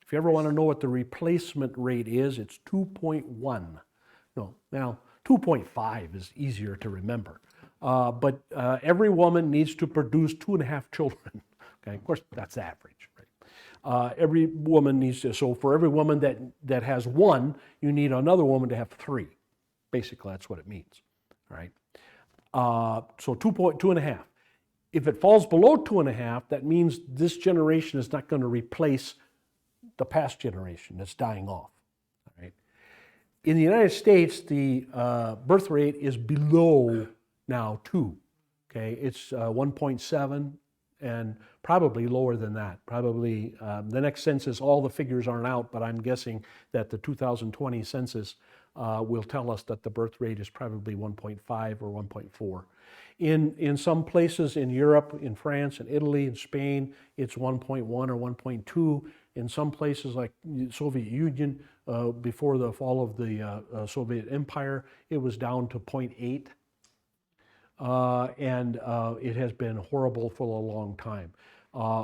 If you ever want to know what the replacement rate is, it's 2.1. No, now 2.5 is easier to remember. But every woman needs to produce 2.5 children. Okay, of course, that's average. Right? Every woman needs to, so for every woman that has one, you need another woman to have 3. Basically, that's what it means. All right. So 2.5. If it falls below 2.5, that means this generation is not going to replace the past generation that's dying off. All right. In the United States, the birth rate is below now 2. Okay, it's 1.7 and probably lower than that. Probably the next census, all the figures aren't out, but I'm guessing that the 2020 census will tell us that the birth rate is probably 1.5 or 1.4. In some places in Europe, in France and Italy and Spain, it's 1.1 or 1.2. In some places like the Soviet Union, before the fall of the Soviet Empire, it was down to 0.8. And it has been horrible for a long time,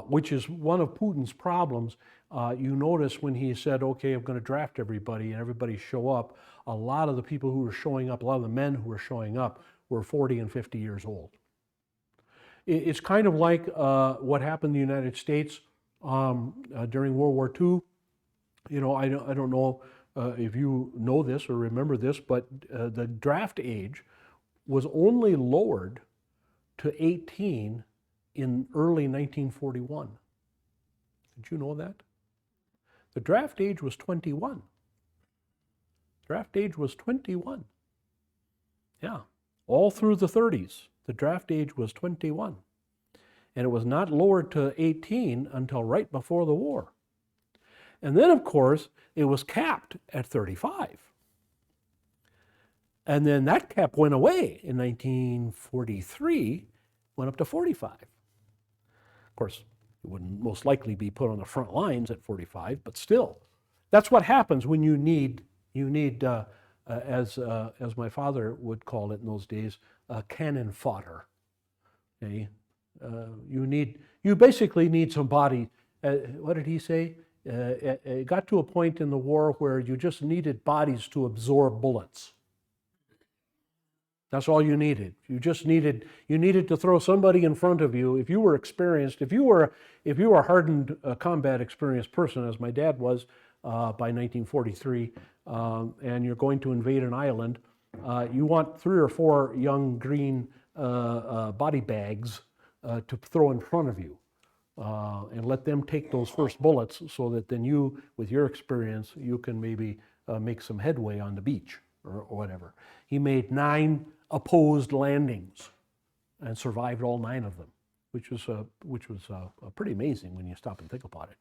which is one of Putin's problems. You notice when he said, okay, I'm going to draft everybody and everybody show up, a lot of the people who were showing up, a lot of the men who were showing up were 40 and 50 years old. It's kind of like what happened in the United States during World War II. You know, I don't know if you know this or remember this, but the draft age was only lowered to 18 in early 1941. Did you know that? The draft age was 21. Draft age was 21. Yeah, all through the 30s, the draft age was 21. And it was not lowered to 18 until right before the war. And then, of course, it was capped at 35. And then that cap went away in 1943, went up to 45. Of course, it wouldn't most likely be put on the front lines at 45, but still, that's what happens when you need as my father would call it in those days, cannon fodder. Okay? You basically need some body. What did he say? It got to a point in the war where you just needed bodies to absorb bullets. That's all you needed. You needed to throw somebody in front of you. If you were experienced, if you were a hardened combat experienced person, as my dad was by 1943, and you're going to invade an island, you want 3 or 4 young green body bags to throw in front of you, and let them take those first bullets, so that then you, with your experience, you can maybe make some headway on the beach or whatever. He made 9 opposed landings and survived all 9 of them, which was pretty amazing when you stop and think about it.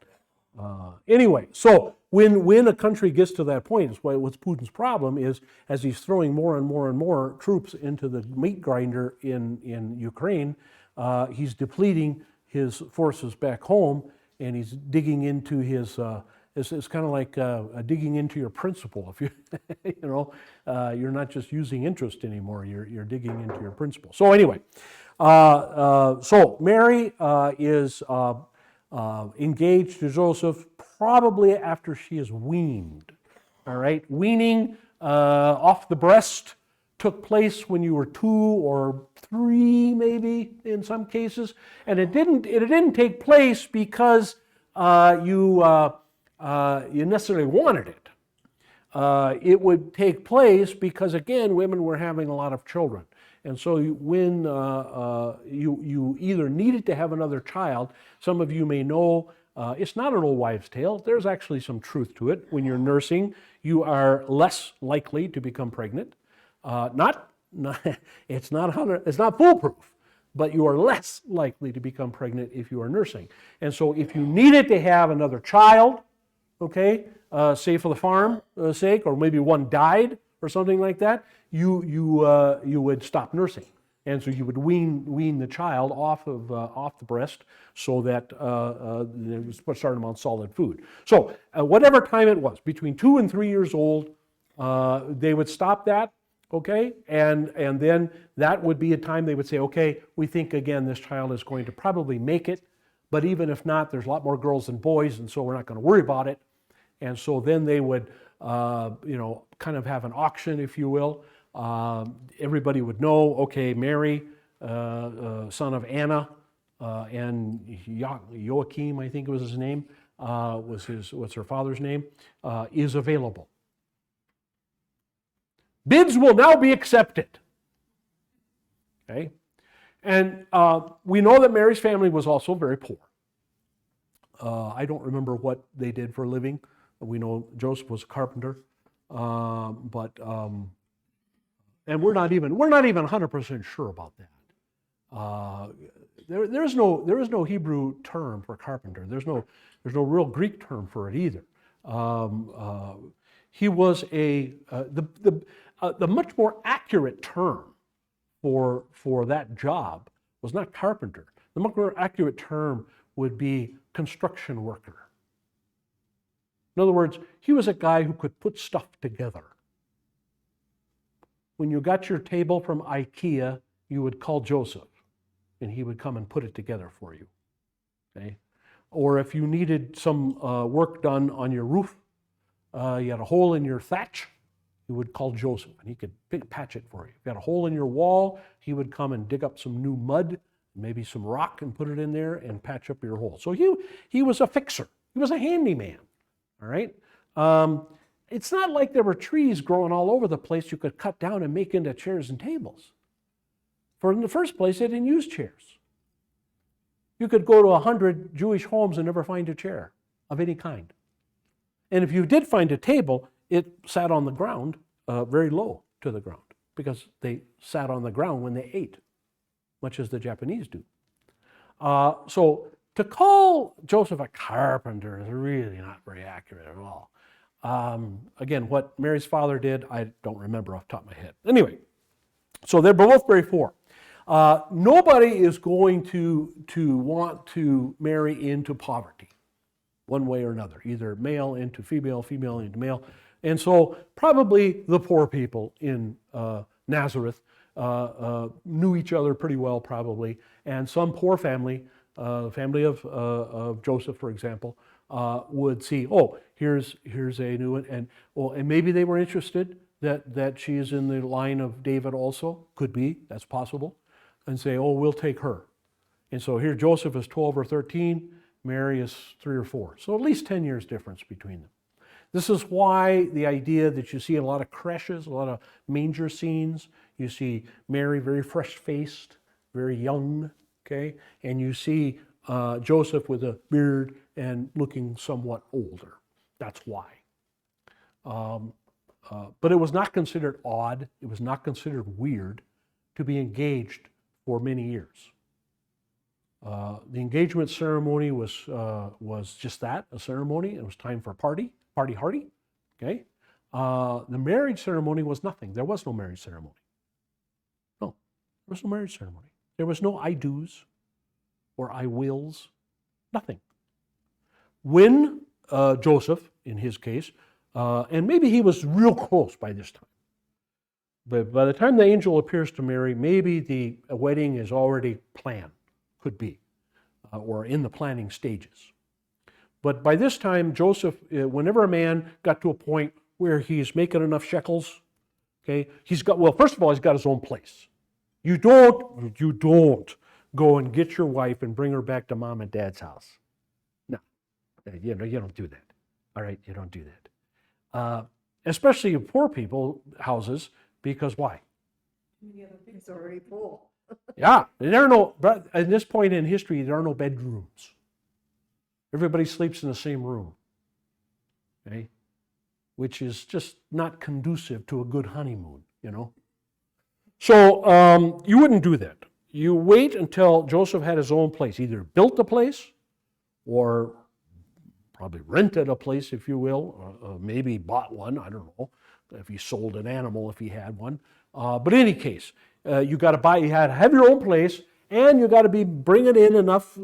Anyway, so when a country gets to that point, it's what's Putin's problem is, as he's throwing more and more and more troops into the meat grinder in Ukraine, he's depleting his forces back home, and he's digging into his. It's kind of like digging into your principal. If you, you're not just using interest anymore. You're digging into your principal. So anyway, so Mary is engaged to Joseph probably after she is weaned. All right, weaning off the breast took place when you were 2 or 3, maybe in some cases, and it didn't take place because you necessarily wanted it. It would take place because, again, women were having a lot of children. And so when you either needed to have another child, some of you may know it's not an old wives' tale. There's actually some truth to it. When you're nursing, you are less likely to become pregnant. It's not foolproof, but you are less likely to become pregnant if you are nursing. And so if you needed to have another child, okay, say for the farm sake, or maybe one died or something like that, you would stop nursing. And so you would wean the child off the breast so that it was start them on solid food. So whatever time it was, between 2 and 3 years old, they would stop that, okay? And then that would be a time they would say, okay, we think again this child is going to probably make it, but even if not, there's a lot more girls than boys, and so we're not going to worry about it. And so then they would, kind of have an auction, if you will. Everybody would know, okay, Mary, son of Anna, and Joachim, I think was his name, what's her father's name, is available. Bids will now be accepted. Okay? And we know that Mary's family was also very poor. I don't remember what they did for a living. We know Joseph was a carpenter, and we're not even 100% sure about that. There is no Hebrew term for carpenter. There's no real Greek term for it either. He was the much more accurate term for that job was not carpenter. The much more accurate term would be construction worker. In other words, he was a guy who could put stuff together. When you got your table from IKEA, you would call Joseph, and he would come and put it together for you. Okay? Or if you needed some work done on your roof, you had a hole in your thatch, you would call Joseph, and he could patch it for you. If you had a hole in your wall, he would come and dig up some new mud, maybe some rock, and put it in there and patch up your hole. So he was a fixer. He was a handyman. All right? It's not like there were trees growing all over the place you could cut down and make into chairs and tables. For in the first place, they didn't use chairs. You could go to 100 Jewish homes and never find a chair of any kind. And if you did find a table, it sat on the ground, very low to the ground, because they sat on the ground when they ate, much as the Japanese do. So to call Joseph a carpenter is really not very accurate at all. Again, what Mary's father did, I don't remember off the top of my head. Anyway, so they're both very poor. Nobody is going to want to marry into poverty, one way or another, either male into female, female into male. And so probably the poor people in Nazareth knew each other pretty well, probably, and some poor family, family of Joseph, for example, would see, oh, here's a new one, and maybe they were interested that she is in the line of David also, could be, that's possible, and say, oh, we'll take her. And so here Joseph is 12 or 13, Mary is 3 or 4, so at least 10 years difference between them. This is why the idea that you see in a lot of creches, a lot of manger scenes, you see Mary very fresh-faced, very young, okay, and you see Joseph with a beard and looking somewhat older. That's why. But it was not considered odd, it was not considered weird to be engaged for many years. The engagement ceremony was just that, a ceremony. It was time for party hardy, okay? The marriage ceremony was nothing. There was no marriage ceremony. No, there was no marriage ceremony. There was no I do's or I wills, nothing. When Joseph, in his case, and maybe he was real close by this time, but by the time the angel appears to Mary, maybe the wedding is already planned, could be, or in the planning stages. But by this time, Joseph, whenever a man got to a point where he's making enough shekels, okay, first of all, he's got his own place. You don't go and get your wife and bring her back to mom and dad's house. No, you don't do that. All right, you don't do that. Especially in poor people houses, because why? It's already full. Yeah, there are no, but at this point in history, there are no bedrooms. Everybody sleeps in the same room, okay? Which is just not conducive to a good honeymoon, you know? So you wouldn't do that. You wait until Joseph had his own place, either built a place or probably rented a place, if you will, or maybe bought one, I don't know, if he sold an animal, if he had one. But in any case, you got to buy, you had to have your own place, and you got to be bringing in enough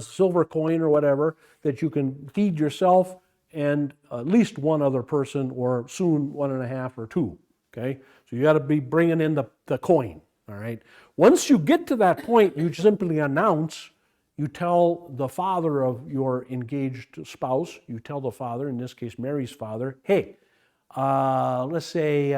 silver coin or whatever that you can feed yourself and at least one other person, or soon 1.5 or 2. Okay, so you got to be bringing in the coin. All right. Once you get to that point, you simply announce. You tell the father of your engaged spouse. You tell the father, in this case Mary's father, hey, let's say,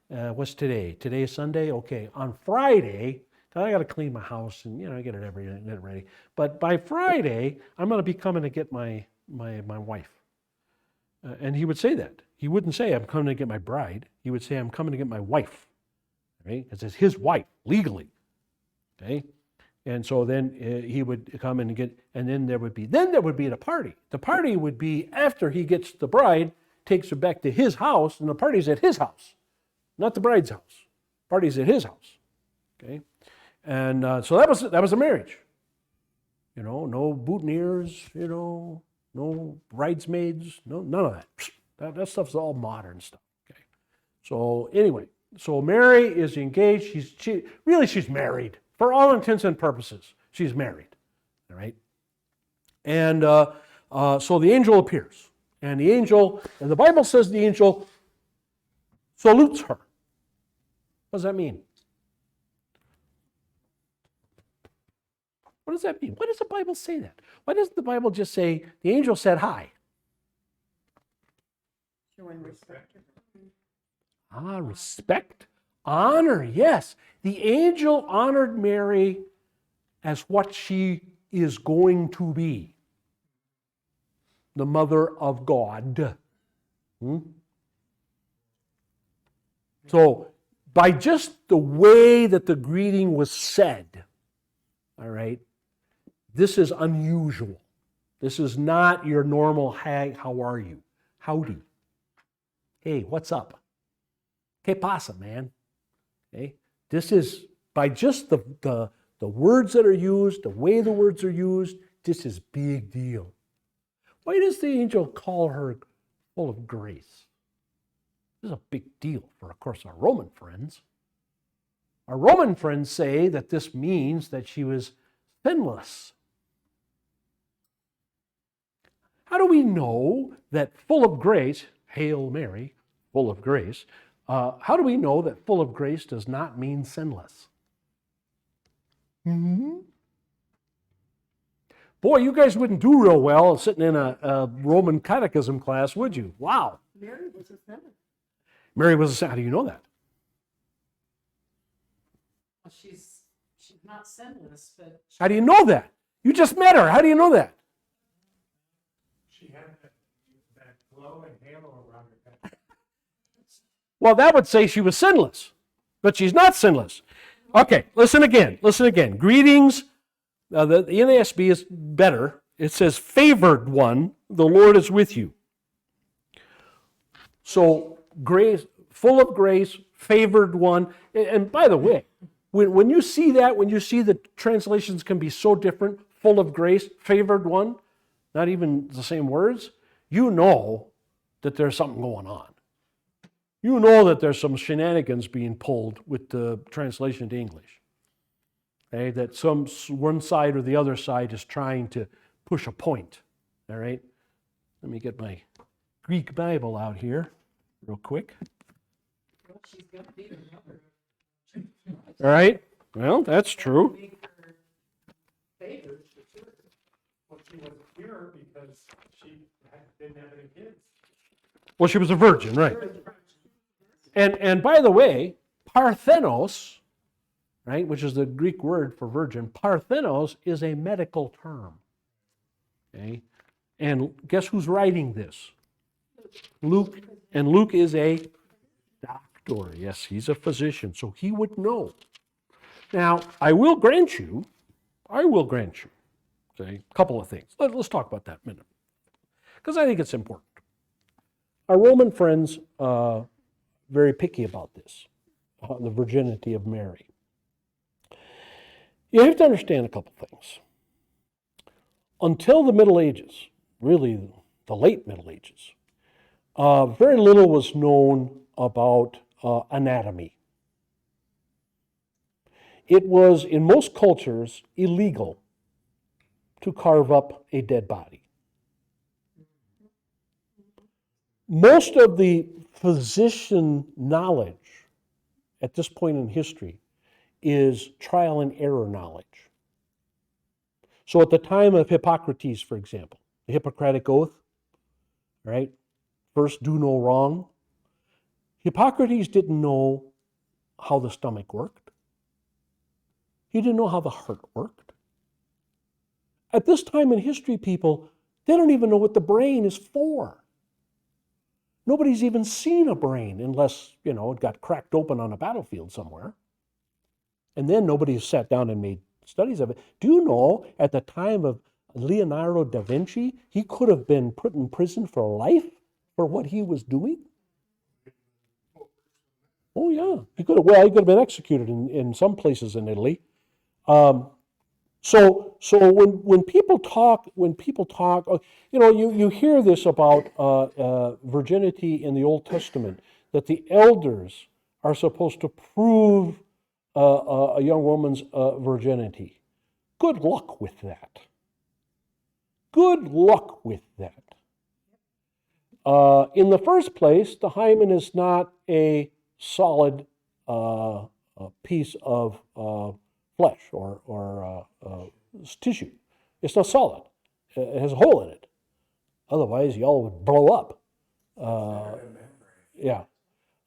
what's today? Today is Sunday? Okay, on Friday, I got to clean my house and, get it ready. But by Friday, I'm going to be coming to get my wife. And he would say that. He wouldn't say, I'm coming to get my bride. He would say, I'm coming to get my wife. Right? Because it's his wife, legally. Okay? And so then he would come and and then there would be the party. The party would be after he gets the bride, takes her back to his house, and the party's at his house, not the bride's house. Party's at his house. Okay? And so that was a marriage. No boutonnieres, no bridesmaids, none of that. That stuff's all modern stuff. Okay. So anyway, so Mary is engaged. She's married for all intents and purposes. She's married. All right. And so the angel appears, and the Bible says the angel salutes her. What does that mean? What does that mean? Why does the Bible say that? Why doesn't the Bible just say the angel said hi? Showing respect. Respect, honor, yes. The angel honored Mary as what she is going to be, the mother of God. So, by just the way that the greeting was said, all right, this is unusual. This is not your normal, hey, how are you? Howdy. Hey, what's up? Que pasa, man? Okay? This is, by just the words that are used, the way the words are used, this is big deal. Why does the angel call her full of grace? This is a big deal for, of course, our Roman friends. Our Roman friends say that this means that she was sinless. How do we know that full of grace, Hail Mary, full of grace, how do we know that full of grace does not mean sinless? Boy, you guys wouldn't do real well sitting in a Roman catechism class, would you? Wow. Mary was a sinner. Mary was a sinner. How do you know that? Well, she's not sinless, but How do you know that? You just met her. How do you know that? She had that glow and halo around her head. Well, that would say she was sinless, but she's not sinless. Okay, listen again. Greetings. The NASB is better. It says, favored one, the Lord is with you. So, grace, full of grace, favored one. And by the way, when you see that, when you see the translations can be so different, full of grace, favored one, not even the same words, you know that there's something going on. You know that there's some shenanigans being pulled with the translation to English. Okay, that one side or the other side is trying to push a point. All right? Let me get my Greek Bible out here real quick. well, she's going to be the mother. All right? Well, that's true. Make her favored for sure. Well, she was pure because she didn't have any kids. Well, she was a virgin, right? And by the way, parthenos, right, which is the Greek word for virgin, parthenos is a medical term. Okay? And guess who's writing this? Luke. And Luke is a doctor. doctor. Yes, he's a physician, so he would know. Now, I will grant you, okay, a couple of things. Let's talk about that in a minute, because I think it's important. Our Roman friends very picky about this, the virginity of Mary. You have to understand a couple things. Until the Middle Ages, really the late Middle Ages, very little was known about anatomy. It was, in most cultures, illegal to carve up a dead body. Most of the physician knowledge at this point in history is trial and error knowledge. So at the time of Hippocrates, for example, the Hippocratic Oath, right? First, do no wrong. Hippocrates didn't know how the stomach worked. He didn't know how the heart worked. At this time in history, people, they don't even know what the brain is for. Nobody's even seen a brain unless, it got cracked open on a battlefield somewhere. And then nobody has sat down and made studies of it. Do you know, at the time of Leonardo da Vinci, he could have been put in prison for life for what he was doing? Oh yeah, he could have been executed in some places in Italy. So when people talk, you hear this about virginity in the Old Testament, that the elders are supposed to prove a young woman's virginity. Good luck with that. Good luck with that. In the first place, the hymen is not a solid piece of flesh or tissue. It's not solid. It has a hole in it. Otherwise, y'all would blow up. Yeah.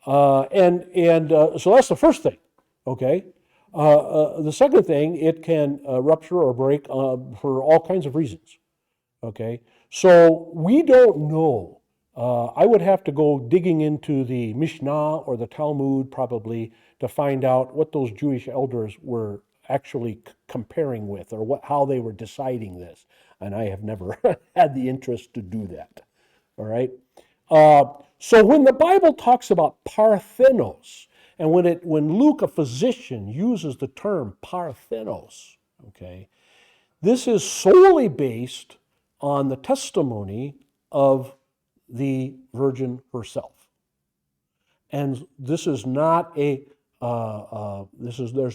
So that's the first thing. Okay. The second thing, it can rupture or break for all kinds of reasons. Okay. So we don't know. I would have to go digging into the Mishnah or the Talmud probably to find out what those Jewish elders were actually comparing with, or how they were deciding this. And I have never had the interest to do that. All right. So when the Bible talks about parthenos, and when Luke, a physician, uses the term parthenos, okay, this is solely based on the testimony of the Virgin herself. And this is not there's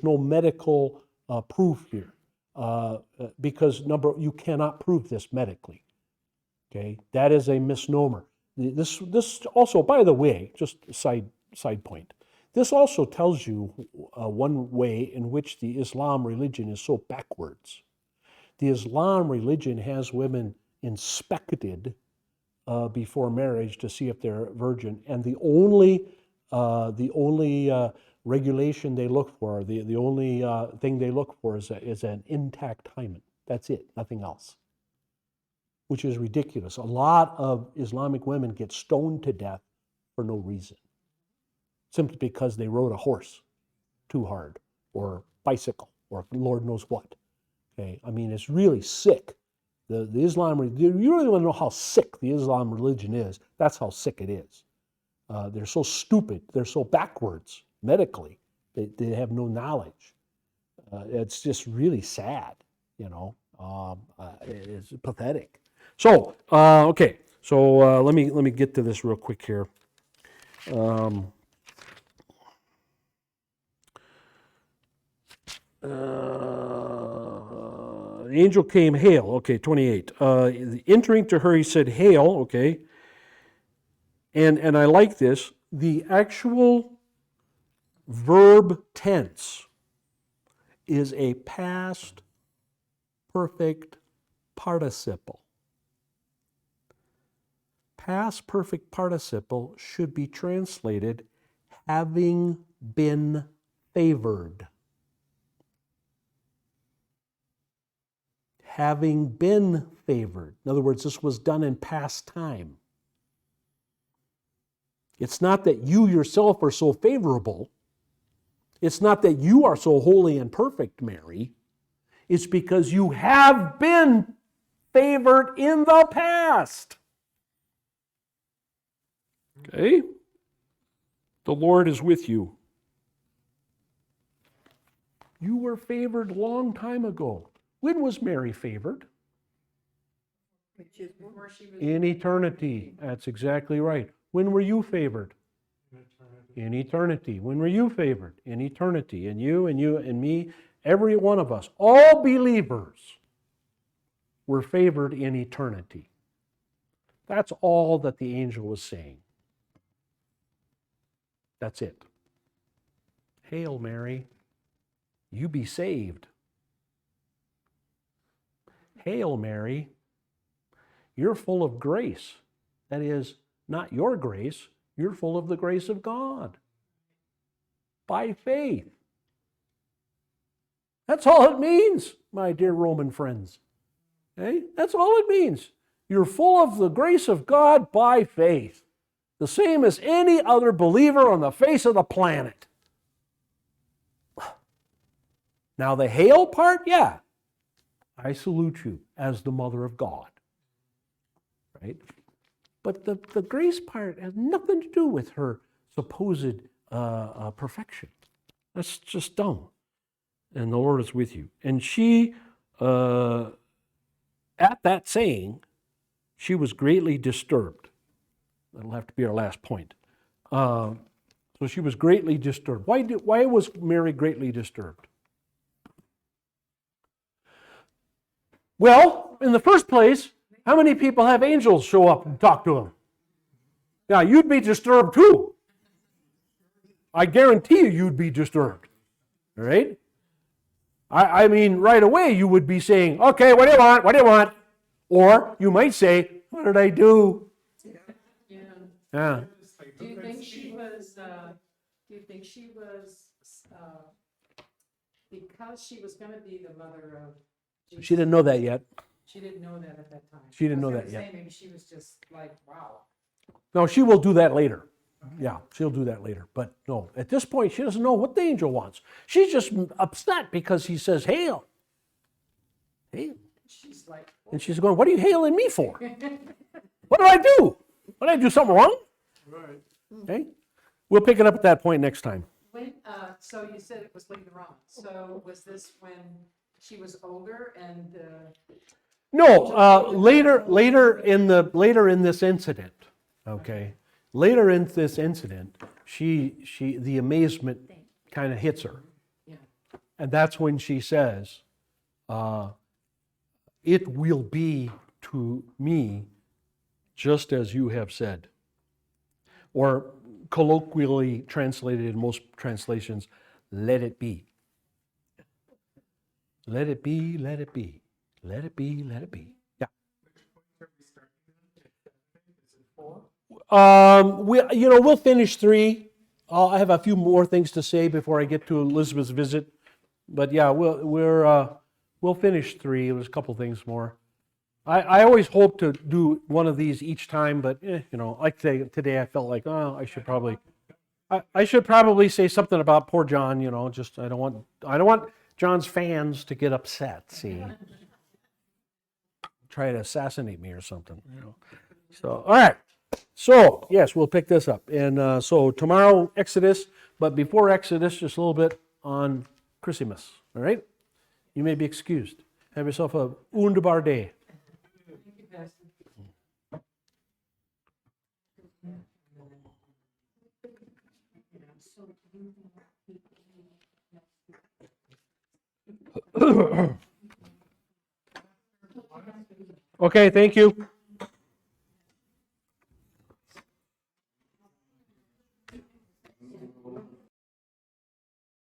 no medical proof here, because you cannot prove this medically. Okay, that is a misnomer. This also, by the way, just a side point. This also tells you one way in which the Islam religion is so backwards. The Islam religion has women inspected before marriage to see if they're virgin, and the only regulation they look for, the only thing they look for is an intact hymen. That's it, nothing else. Which is ridiculous. A lot of Islamic women get stoned to death for no reason, simply because they rode a horse too hard, or bicycle, or Lord knows what. Okay, I mean, it's really sick. The Islam, you really want to know how sick the Islam religion is. That's how sick it is. They're so stupid. They're so backwards medically. They have no knowledge. It's just really sad, it's pathetic. So, okay. So let me get to this real quick here. The angel came, hail. Okay, 28. Entering to her, he said, hail. Okay. And I like this. The actual verb tense is a past perfect participle. Past perfect participle should be translated having been favored. Having been favored. In other words, this was done in past time. It's not that you yourself are so favorable. It's not that you are so holy and perfect, Mary. It's because you have been favored in the past. Okay? The Lord is with you. You were favored a long time ago. When was Mary favored? Which is one. Before she was. In eternity. That's exactly right. When were you favored? In eternity. When were you favored? In eternity. And you and me, every one of us, all believers were favored in eternity. That's all that the angel was saying. That's it. Hail Mary, you be saved. Hail Mary, you're full of grace. That is, not your grace, you're full of the grace of God. By faith. That's all it means, my dear Roman friends. Okay? That's all it means. You're full of the grace of God by faith. The same as any other believer on the face of the planet. Now the hail part, yeah. I salute you as the mother of God. Right? But the grace part has nothing to do with her supposed perfection. That's just dumb. And the Lord is with you. And she, at that saying, she was greatly disturbed. That'll have to be our last point. So she was greatly disturbed. Why was Mary greatly disturbed? Well, in the first place, how many people have angels show up and talk to them? Yeah, you'd be disturbed too. I guarantee you'd be disturbed. All right? I mean, right away you would be saying, okay, what do you want? What do you want? Or you might say, what did I do? Yeah. Yeah. Do you think she was, because she was gonna be the mother of Jesus? She didn't know that yet. She didn't know that at that time. She didn't know I was that gonna yet. say, maybe she was just like, wow. No, she will do that later. Yeah, she'll do that later. But no, at this point, she doesn't know what the angel wants. She's just upset because he says, hail. Hail. She's like, And she's going, what are you hailing me for? What did I do? What, did I do something wrong? Right. Okay. We'll pick it up at that point next time. when, so you said it was later on. So was this when she was older and, No, later in this incident, okay. Later in this incident, the amazement kind of hits her. yeah, And that's when she says, it will be to me just as you have said. Or colloquially translated in most translations, let it be. Let it be, let it be. Let it be, let it be. Yeah. Are we starting at? Is it 4? We'll finish 3. I have a few more things to say before I get to Elizabeth's visit. But yeah, we'll finish 3. There's a couple things more. I always hope to do one of these each time, but like today I felt like, I should probably say something about poor John. Just I don't want John's fans to get upset. See, try to assassinate me or something. So all right. So yes, we'll pick this up, and so tomorrow Exodus, but before Exodus, just a little bit on Christmas. All right, you may be excused. Have yourself a wunderbar day. thank you, Pastor. Okay, thank you.